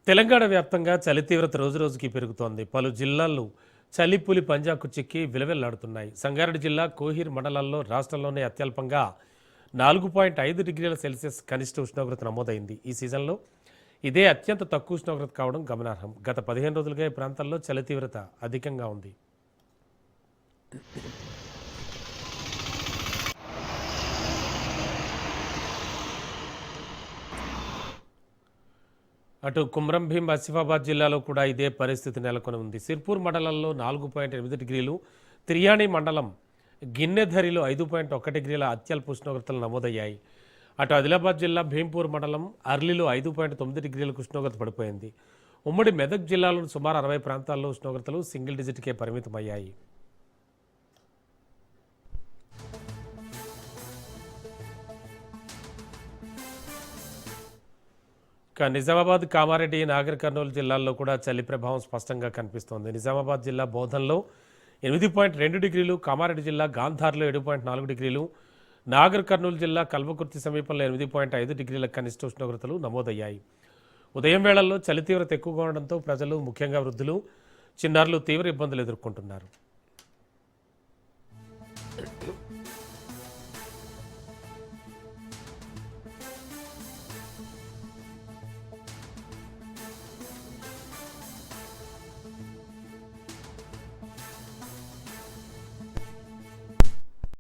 తెలంగాణ వ్యాప్తంగా చలి తీవ్రత రోజురోజుకి పెరుగుతోంది. పలు జిల్లాల్లో చలిపులి పంజాకు చిక్కి విలవెల్లాడుతున్నాయి. సంగారెడ్డి జిల్లా కోహిర్ మండలాల్లో రాష్ట్రంలోనే అత్యల్పంగా 4.5 డిగ్రీల సెల్సియస్ కనిష్ట ఉష్ణోగ్రత నమోదైంది. ఈ సీజన్లో ఇదే అత్యంత తక్కువ ఉష్ణోగ్రత కావడం గమనార్హం. గత 15 రోజులుగా ఈ ప్రాంతాల్లో చలి తీవ్రత అధికంగా ఉంది. అటు కుమ్రం భీం ఆసిఫాబాద్ జిల్లాలో కూడా ఇదే పరిస్థితి నెలకొని ఉంది. సిర్పూర్ మండలంలో 4.8 డిగ్రీలు, తిర్యాణి మండలం గిన్నెధరిలో 5.1 డిగ్రీల అత్యల్ప ఉష్ణోగ్రతలు నమోదయ్యాయి. అటు ఆదిలాబాద్ జిల్లా భీంపూర్ మండలం అర్లిలో 5.9 డిగ్రీలకు ఉష్ణోగ్రత పడిపోయింది. ఉమ్మడి మెదక్ జిల్లాలోని సుమారు 60 ప్రాంతాల్లో ఉష్ణోగ్రతలు సింగిల్ డిజిట్కే పరిమితమయ్యాయి. నిజామాబాద్, కామారెడ్డి, నాగర్ కర్నూలు జిల్లాల్లో కూడా చలి ప్రభావం స్పష్టంగా కనిపిస్తోంది. నిజామాబాద్ జిల్లా బోధన్లో 8.2 డిగ్రీలు, కామారెడ్డి జిల్లా గాంధార్లో 7.4 డిగ్రీలు, నాగర్ కర్నూలు జిల్లా కల్వకుర్తి సమీపంలో 8.5 డిగ్రీల కనిష్ట ఉష్ణోగ్రతలు నమోదయ్యాయి. ఉదయం వేళల్లో చలి తీవ్రత ఎక్కువగా ఉండడంతో ప్రజలు, ముఖ్యంగా వృద్ధులు, చిన్నారులు తీవ్ర ఇబ్బందులు ఎదుర్కొంటున్నారు.